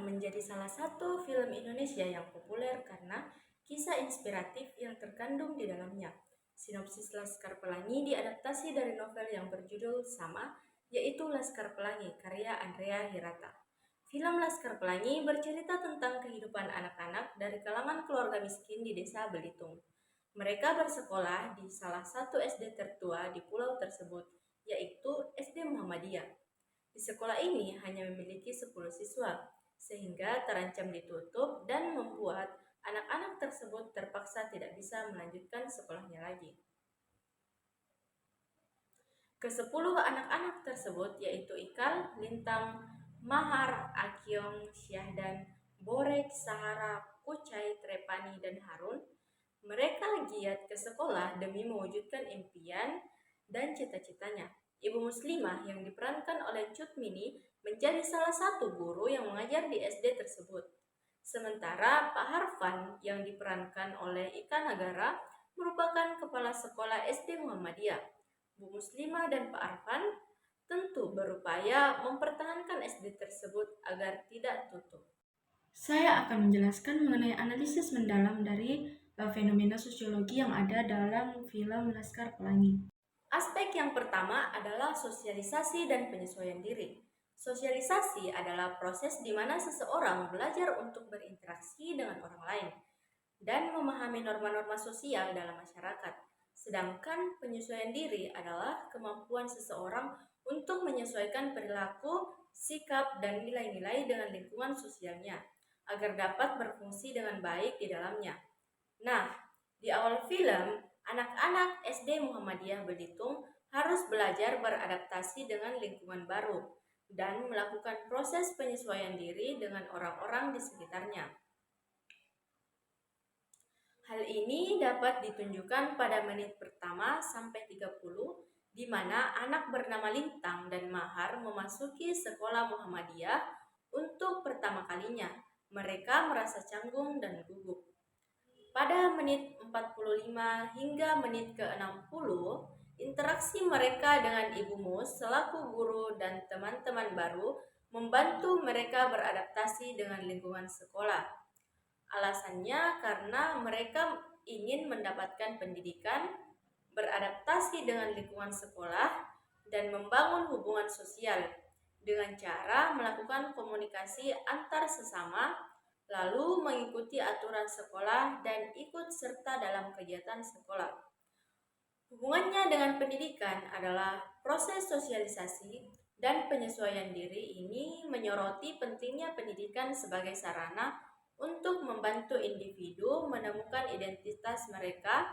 menjadi salah satu film Indonesia yang populer karena kisah inspiratif yang terkandung di dalamnya. Sinopsis Laskar Pelangi diadaptasi dari novel yang berjudul sama, yaitu Laskar Pelangi, karya Andrea Hirata. Film Laskar Pelangi bercerita tentang kehidupan anak-anak dari kalangan keluarga miskin di desa Belitung. Mereka bersekolah di salah satu SD tertua di pulau tersebut, yaitu SD Muhammadiyah. Di sekolah ini hanya memiliki 10 siswa, sehingga terancam ditutup dan membuat anak-anak tersebut terpaksa tidak bisa melanjutkan sekolahnya lagi. Kesepuluh anak-anak tersebut yaitu Ikal, Lintang, Mahar, Akyong, Syahdan, Borek, Sahara, Kucai, Trepani, dan Harun. Mereka giat ke sekolah demi mewujudkan impian dan cita-citanya. Ibu Muslimah yang diperankan oleh Cut Mini menjadi salah satu guru yang mengajar di SD tersebut. Sementara Pak Harfan yang diperankan oleh Ika Nagara merupakan kepala sekolah SD Muhammadiyah. Bu Muslimah dan Pak Harfan tentu berupaya mempertahankan SD tersebut agar tidak tutup. Saya akan menjelaskan mengenai analisis mendalam dari fenomena sosiologi yang ada dalam film Laskar Pelangi. Aspek yang pertama adalah sosialisasi dan penyesuaian diri. Sosialisasi adalah proses di mana seseorang belajar untuk berinteraksi dengan orang lain dan memahami norma-norma sosial dalam masyarakat. Sedangkan penyesuaian diri adalah kemampuan seseorang untuk menyesuaikan perilaku, sikap, dan nilai-nilai dengan lingkungan sosialnya agar dapat berfungsi dengan baik di dalamnya. Nah, di awal film, anak-anak SD Muhammadiyah Belitung harus belajar beradaptasi dengan lingkungan baru dan melakukan proses penyesuaian diri dengan orang-orang di sekitarnya. Hal ini dapat ditunjukkan pada menit pertama sampai 30, di mana anak bernama Lintang dan Mahar memasuki sekolah Muhammadiyah untuk pertama kalinya. Mereka merasa canggung dan gugup. Pada menit 45 hingga menit ke-60, interaksi mereka dengan Ibu Mus selaku guru dan teman-teman baru membantu mereka beradaptasi dengan lingkungan sekolah. Alasannya karena mereka ingin mendapatkan pendidikan, beradaptasi dengan lingkungan sekolah, dan membangun hubungan sosial dengan cara melakukan komunikasi antar sesama, lalu mengikuti aturan sekolah dan ikut serta dalam kegiatan sekolah. Hubungannya dengan pendidikan adalah proses sosialisasi dan penyesuaian diri ini menyoroti pentingnya pendidikan sebagai sarana untuk membantu individu menemukan identitas mereka,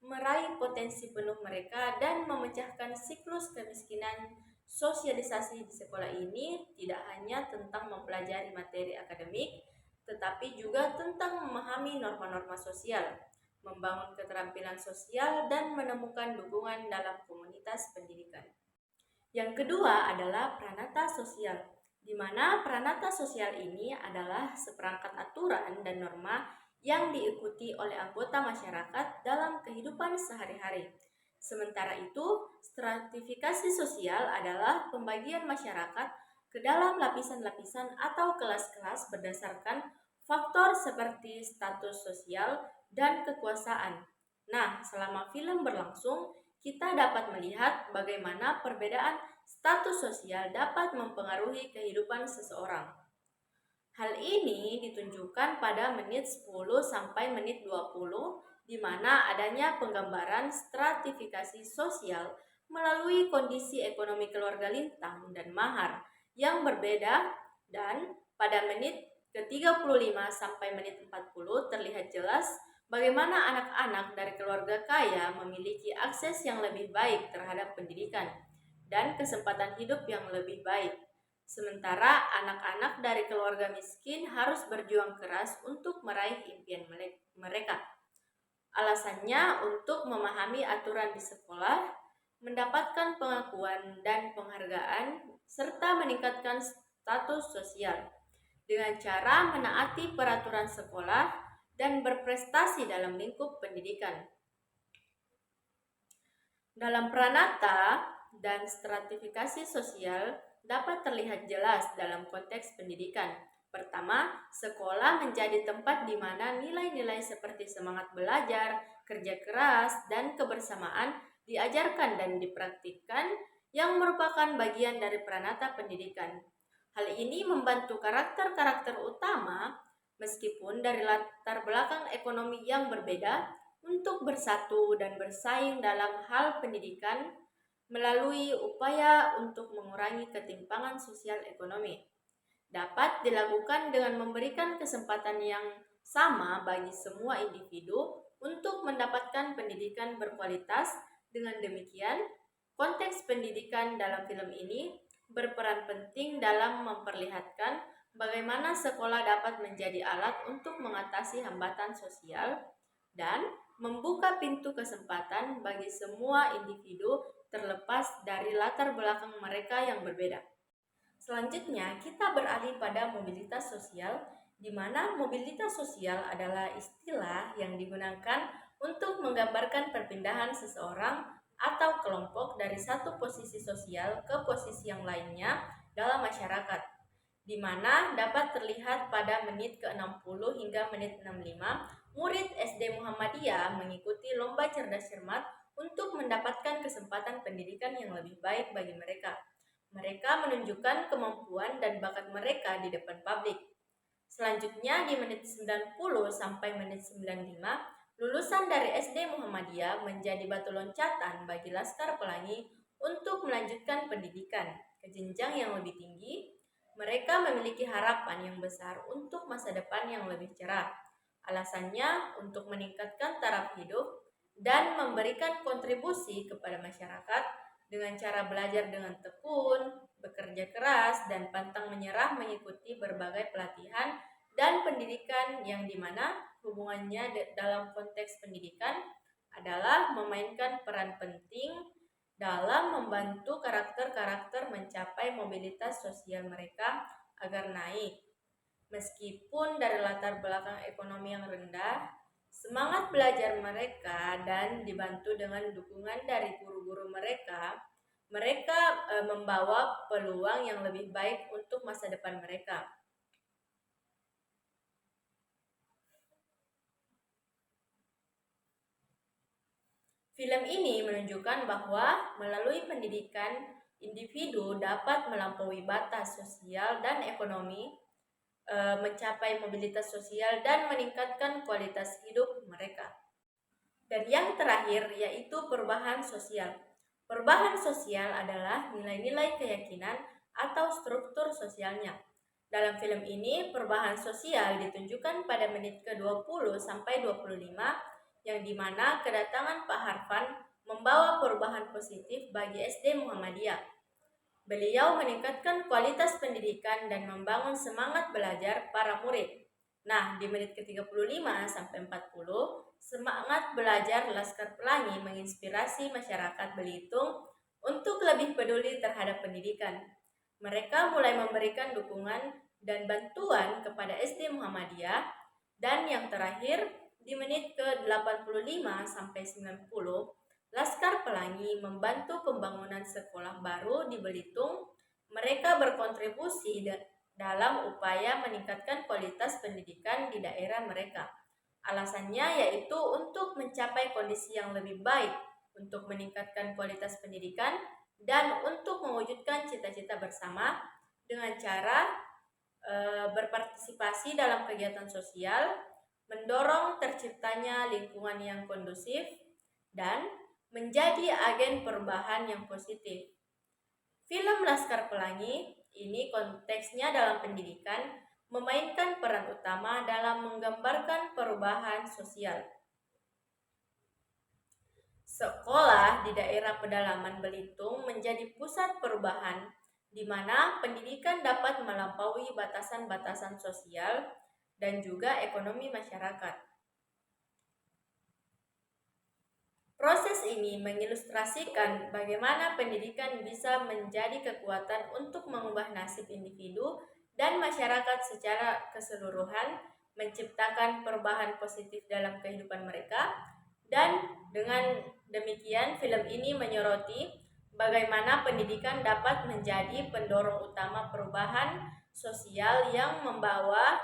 meraih potensi penuh mereka, dan memecahkan siklus kemiskinan. Sosialisasi di sekolah ini tidak hanya tentang mempelajari materi akademik, tetapi juga tentang memahami norma-norma sosial, membangun keterampilan sosial, dan menemukan dukungan dalam komunitas pendidikan. Yang kedua adalah pranata sosial, di mana pranata sosial ini adalah seperangkat aturan dan norma yang diikuti oleh anggota masyarakat dalam kehidupan sehari-hari. Sementara itu, stratifikasi sosial adalah pembagian masyarakat ke dalam lapisan-lapisan atau kelas-kelas berdasarkan faktor seperti status sosial dan kekuasaan. Nah, selama film berlangsung, kita dapat melihat bagaimana perbedaan status sosial dapat mempengaruhi kehidupan seseorang. Hal ini ditunjukkan pada menit 10 sampai menit 20, di mana adanya penggambaran stratifikasi sosial melalui kondisi ekonomi keluarga Lintang dan Mahar yang berbeda, dan pada menit ke-35 sampai menit 40 terlihat jelas bagaimana anak-anak dari keluarga kaya memiliki akses yang lebih baik terhadap pendidikan dan kesempatan hidup yang lebih baik. Sementara anak-anak dari keluarga miskin harus berjuang keras untuk meraih impian mereka. Alasannya untuk memahami aturan di sekolah, mendapatkan pengakuan dan penghargaan, serta meningkatkan status sosial dengan cara menaati peraturan sekolah dan berprestasi dalam lingkup pendidikan. Dalam pranata dan stratifikasi sosial dapat terlihat jelas dalam konteks pendidikan. Pertama, sekolah menjadi tempat di mana nilai-nilai seperti semangat belajar, kerja keras, dan kebersamaan diajarkan dan dipraktikkan yang merupakan bagian dari peranata pendidikan. Hal ini membantu karakter-karakter utama meskipun dari latar belakang ekonomi yang berbeda untuk bersatu dan bersaing dalam hal pendidikan melalui upaya untuk mengurangi ketimpangan sosial ekonomi. Dapat dilakukan dengan memberikan kesempatan yang sama bagi semua individu untuk mendapatkan pendidikan berkualitas. Dengan demikian, konteks pendidikan dalam film ini berperan penting dalam memperlihatkan bagaimana sekolah dapat menjadi alat untuk mengatasi hambatan sosial dan membuka pintu kesempatan bagi semua individu terlepas dari latar belakang mereka yang berbeda. Selanjutnya, kita beralih pada mobilitas sosial, di mana mobilitas sosial adalah istilah yang digunakan untuk menggambarkan perpindahan seseorang atau kelompok dari satu posisi sosial ke posisi yang lainnya dalam masyarakat, di mana dapat terlihat pada menit ke-60 hingga menit 65, murid SD Muhammadiyah mengikuti lomba cerdas cermat untuk mendapatkan kesempatan pendidikan yang lebih baik bagi mereka. Mereka menunjukkan kemampuan dan bakat mereka di depan publik. Selanjutnya di menit 90 sampai menit 95, lulusan dari SD Muhammadiyah menjadi batu loncatan bagi Laskar Pelangi untuk melanjutkan pendidikan ke jenjang yang lebih tinggi. Mereka memiliki harapan yang besar untuk masa depan yang lebih cerah. Alasannya untuk meningkatkan taraf hidup dan memberikan kontribusi kepada masyarakat dengan cara belajar dengan tekun, bekerja keras, dan pantang menyerah mengikuti berbagai pelatihan dan pendidikan yang dimana hubungannya dalam konteks pendidikan adalah memainkan peran penting dalam membantu karakter-karakter mencapai mobilitas sosial mereka agar naik. Meskipun dari latar belakang ekonomi yang rendah, semangat belajar mereka dan dibantu dengan dukungan dari guru-guru mereka, membawa peluang yang lebih baik untuk masa depan mereka. Film ini menunjukkan bahwa melalui pendidikan, individu dapat melampaui batas sosial dan ekonomi, mencapai mobilitas sosial dan meningkatkan kualitas hidup mereka. Dan yang terakhir yaitu perubahan sosial. Perubahan sosial adalah nilai-nilai keyakinan atau struktur sosialnya. Dalam film ini, perubahan sosial ditunjukkan pada menit ke-20 sampai 25 yang dimana kedatangan Pak Harfan membawa perubahan positif bagi SD Muhammadiyah. Beliau meningkatkan kualitas pendidikan dan membangun semangat belajar para murid. Nah, di menit ke-35 sampai 40, semangat belajar Laskar Pelangi menginspirasi masyarakat Belitung untuk lebih peduli terhadap pendidikan. Mereka mulai memberikan dukungan dan bantuan kepada SD Muhammadiyah, dan yang terakhir di menit ke-85 sampai 90, Laskar Pelangi membantu pembangunan sekolah baru di Belitung. Mereka berkontribusi dalam upaya meningkatkan kualitas pendidikan di daerah mereka. Alasannya yaitu untuk mencapai kondisi yang lebih baik, untuk meningkatkan kualitas pendidikan, dan untuk mewujudkan cita-cita bersama dengan cara berpartisipasi dalam kegiatan sosial, mendorong terciptanya lingkungan yang kondusif, dan menjadi agen perubahan yang positif. Film Laskar Pelangi ini konteksnya dalam pendidikan, memainkan peran utama dalam menggambarkan perubahan sosial. Sekolah di daerah pedalaman Belitung menjadi pusat perubahan, di mana pendidikan dapat melampaui batasan-batasan sosial dan juga ekonomi masyarakat. Proses ini mengilustrasikan bagaimana pendidikan bisa menjadi kekuatan untuk mengubah nasib individu dan masyarakat secara keseluruhan, menciptakan perubahan positif dalam kehidupan mereka. Dan dengan demikian, film ini menyoroti bagaimana pendidikan dapat menjadi pendorong utama perubahan sosial yang membawa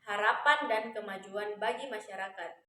harapan dan kemajuan bagi masyarakat.